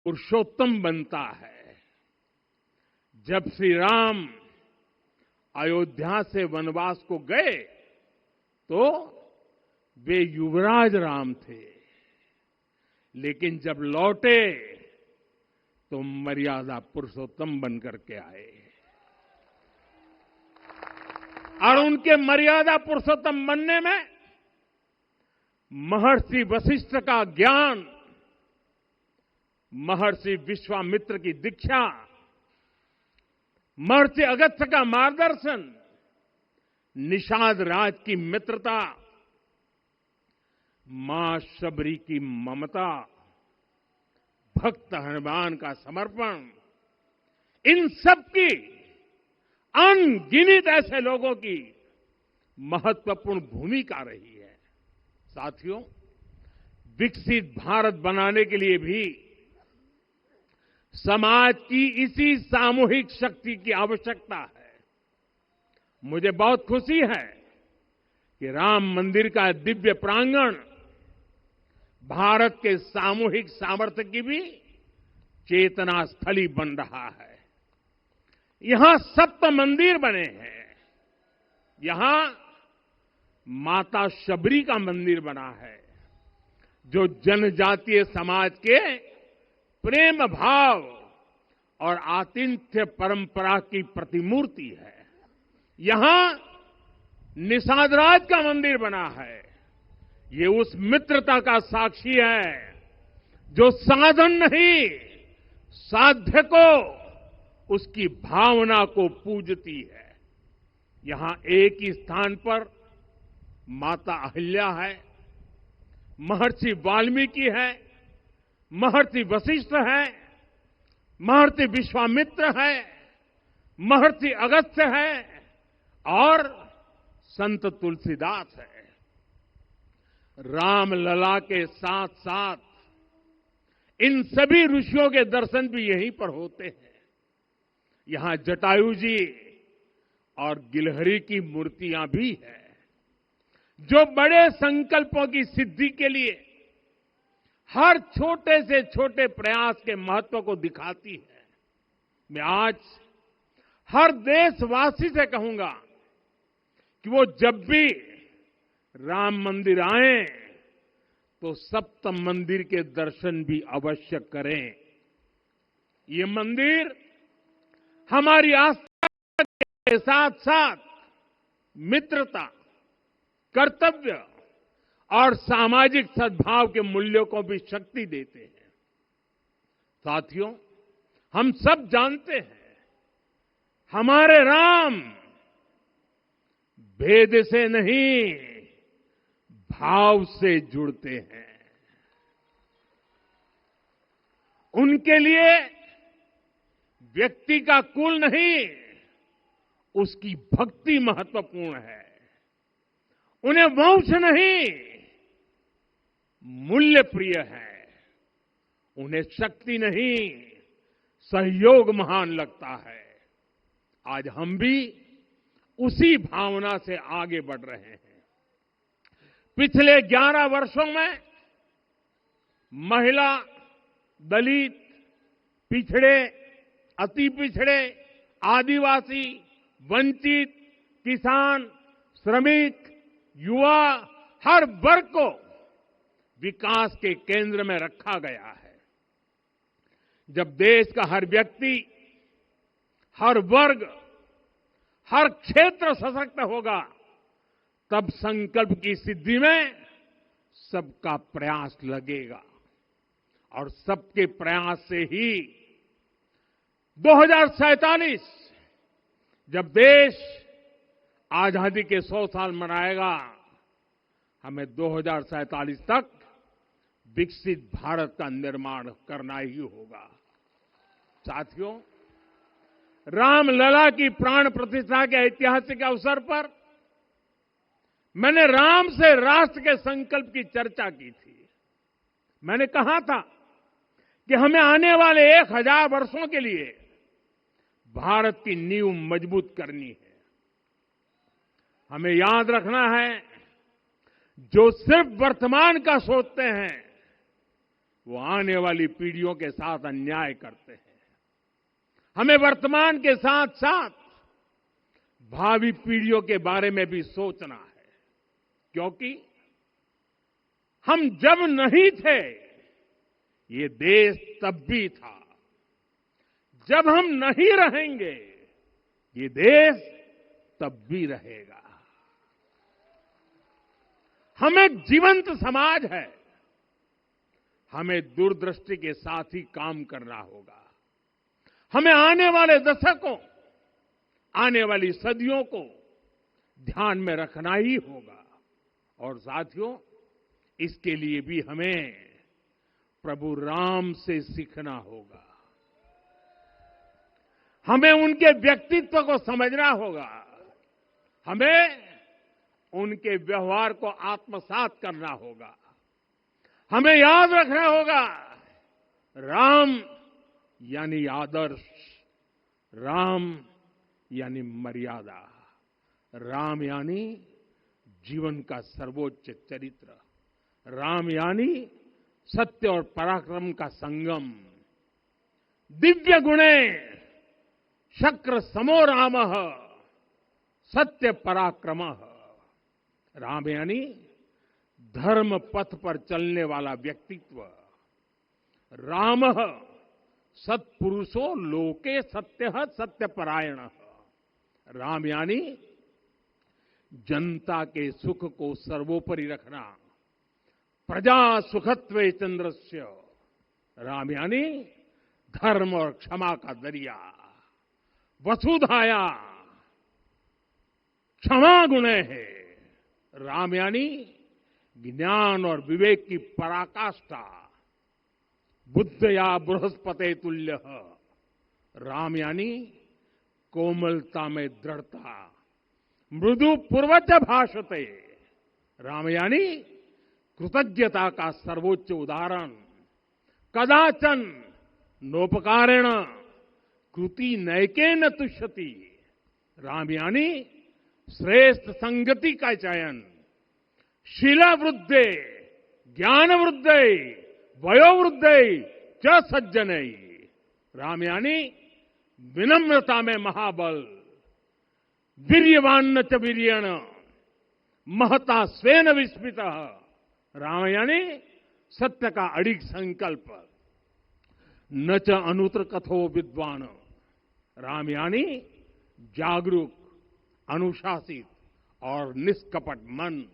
पुरुषोत्तम बनता है। जब श्री राम अयोध्या से वनवास को गए तो वे युवराज राम थे, लेकिन जब लौटे तो मर्यादा पुरुषोत्तम बन करके आए और उनके मर्यादा पुरुषोत्तम बनने में महर्षि वशिष्ठ का ज्ञान, महर्षि विश्वामित्र की दीक्षा, महर्षि अगस्त्य का मार्गदर्शन, निषाद राज की मित्रता, मां शबरी की ममता, भक्त हनुमान का समर्पण, इन सब की अनगिनत ऐसे लोगों की महत्वपूर्ण भूमिका रही है। साथियों, विकसित भारत बनाने के लिए भी समाज की इसी सामूहिक शक्ति की आवश्यकता है। मुझे बहुत खुशी है कि राम मंदिर का दिव्य प्रांगण भारत के सामूहिक सामर्थ्य की भी चेतना स्थली बन रहा है। यहां 7 मंदिर बने हैं। यहां माता शबरी का मंदिर बना है, जो जनजातीय समाज के प्रेम भाव और आतिथ्य परंपरा की प्रतिमूर्ति है। यहां निषादराज का मंदिर बना है। ये उस मित्रता का साक्षी है जो साधन नहीं, साध्य को, उसकी भावना को पूजती है। यहां एक ही स्थान पर माता अहिल्या है, महर्षि वाल्मीकि है, महर्षि वशिष्ठ है, महर्षि विश्वामित्र है, महर्षि अगस्त्य है और संत तुलसीदास है। रामलला के साथ साथ इन सभी ऋषियों के दर्शन भी यहीं पर होते हैं। यहां जटायु जी और गिलहरी की मूर्तियां भी है, जो बड़े संकल्पों की सिद्धि के लिए हर छोटे से छोटे प्रयास के महत्व को दिखाती है। मैं आज हर देशवासी से कहूंगा कि वो जब भी राम मंदिर आए तो सप्त मंदिर के दर्शन भी अवश्य करें। ये मंदिर हमारी आस्था के साथ साथ मित्रता, कर्तव्य और सामाजिक सद्भाव के मूल्यों को भी शक्ति देते हैं। साथियों, हम सब जानते हैं, हमारे राम भेद से नहीं, भाव से जुड़ते हैं। उनके लिए व्यक्ति का कुल नहीं, उसकी भक्ति महत्वपूर्ण है। उन्हें वंश नहीं, मूल्य प्रिय है। उन्हें शक्ति नहीं, सहयोग महान लगता है। आज हम भी उसी भावना से आगे बढ़ रहे हैं। पिछले 11 वर्षों में महिला, दलित, पिछड़े, अति पिछड़े, आदिवासी, वंचित, किसान, श्रमिक, युवा, हर वर्ग को विकास के केंद्र में रखा गया है। जब देश का हर व्यक्ति, हर वर्ग, हर क्षेत्र सशक्त होगा, तब संकल्प की सिद्धि में सबका प्रयास लगेगा और सबके प्रयास से ही 2047 जब देश आजादी के 100 साल मनाएगा, हमें 2047 तक विकसित भारत का निर्माण करना ही होगा। साथियों, रामलला की प्राण प्रतिष्ठा के ऐतिहासिक अवसर पर मैंने राम से राष्ट्र के संकल्प की चर्चा की थी। मैंने कहा था कि हमें आने वाले 1000 वर्षों के लिए भारत की नींव मजबूत करनी है। हमें याद रखना है, जो सिर्फ वर्तमान का सोचते हैं वो आने वाली पीढ़ियों के साथ अन्याय करते हैं। हमें वर्तमान के साथ साथ भावी पीढ़ियों के बारे में भी सोचना है, क्योंकि हम जब नहीं थे ये देश तब भी था, जब हम नहीं रहेंगे ये देश तब भी रहेगा। हम एक जीवंत समाज है, हमें दूरदृष्टि के साथ ही काम करना होगा। हमें आने वाले दशकों, आने वाली सदियों को ध्यान में रखना ही होगा। और साथियों, इसके लिए भी हमें प्रभु राम से सीखना होगा। हमें उनके व्यक्तित्व को समझना होगा, हमें उनके व्यवहार को आत्मसात करना होगा। हमें याद रखना होगा, राम यानी आदर्श, राम यानी मर्यादा, राम यानी जीवन का सर्वोच्च चरित्र, राम यानी सत्य और पराक्रम का संगम। दिव्य गुणे शक्र समो रामः सत्य पराक्रमः। राम यानी धर्म पथ पर चलने वाला व्यक्तित्व। रामः सत्पुरुषो लोके सत्यः सत्यपरायणः। राम यानी जनता के सुख को सर्वोपरि रखना, प्रजा सुखत्वे चंद्रस्य। राम यानी धर्म और क्षमा का दरिया। वसुधाया क्षमा गुणे है। राम यानी ज्ञान और विवेक की पराकाष्ठा। बुद्ध या बृहस्पति तुल्य। राम यानी कोमलता में दृढ़ता। मृदु पूर्वज भाषते। राम यानी कृतज्ञता का सर्वोच्च उदाहरण। कदाचन नोपकारेण कृति नैकेन तुष्यति। राम यानी श्रेष्ठ संगति का चयन। शीला वृद्धे ज्ञान वृद्धे वयोवृद्धे च सज्जनै। राम यानी विनम्रता में महाबल। वीर्यवान च वीर्येण महता स्वेन विस्मितः। राम यानी सत्य का अडिग संकल्प। न च अनुत्र कथो विद्वान। राम यानी जागरूक, अनुशासित और निष्कपट मन।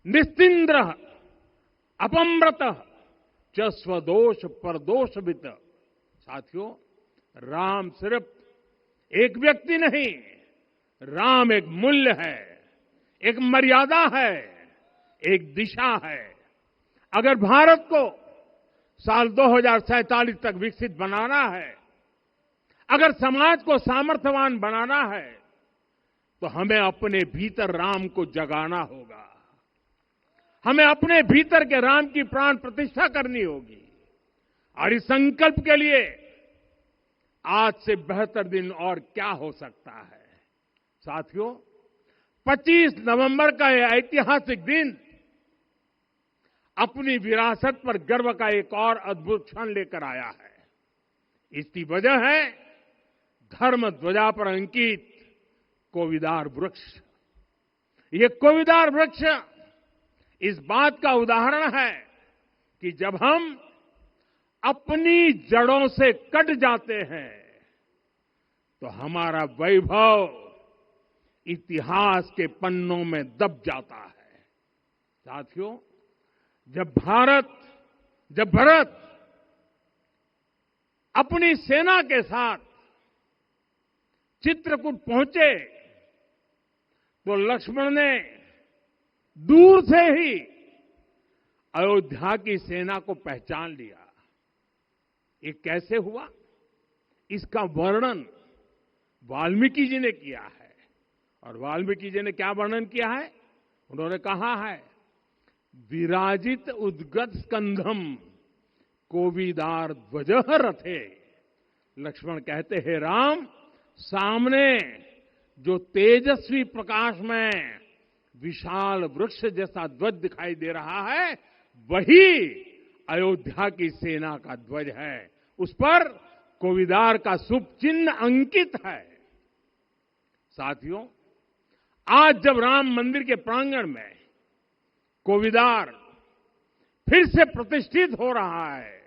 निस्तिंद्र अपम्रत च स्वदोष परदोषवित। साथियों, राम सिर्फ एक व्यक्ति नहीं, राम एक मूल्य है, एक मर्यादा है, एक दिशा है। अगर भारत को साल 2047 तक विकसित बनाना है, अगर समाज को सामर्थ्यवान बनाना है, तो हमें अपने भीतर राम को जगाना होगा। हमें अपने भीतर के राम की प्राण प्रतिष्ठा करनी होगी। और इस संकल्प के लिए आज से बेहतर दिन और क्या हो सकता है। साथियों, 25 नवंबर का यह ऐतिहासिक दिन अपनी विरासत पर गर्व का एक और अद्भुत क्षण लेकर आया है। इसकी वजह है धर्म ध्वजा पर अंकित कोविदार वृक्ष। ये कोविदार वृक्ष इस बात का उदाहरण है कि जब हम अपनी जड़ों से कट जाते हैं तो हमारा वैभव इतिहास के पन्नों में दब जाता है। साथियों, जब भरत अपनी सेना के साथ चित्रकूट पहुंचे तो लक्ष्मण ने दूर से ही अयोध्या की सेना को पहचान लिया। ये कैसे हुआ, इसका वर्णन वाल्मीकि जी ने किया है। और वाल्मीकि जी ने क्या वर्णन किया है? उन्होंने कहा है, विराजित उद्गत स्कंधम कोविदार ध्वज रथे। लक्ष्मण कहते हैं, राम, सामने जो तेजस्वी प्रकाश में विशाल वृक्ष जैसा ध्वज दिखाई दे रहा है, वही अयोध्या की सेना का ध्वज है, उस पर कोविदार का शुभ चिन्ह अंकित है। साथियों, आज जब राम मंदिर के प्रांगण में कोविदार फिर से प्रतिष्ठित हो रहा है,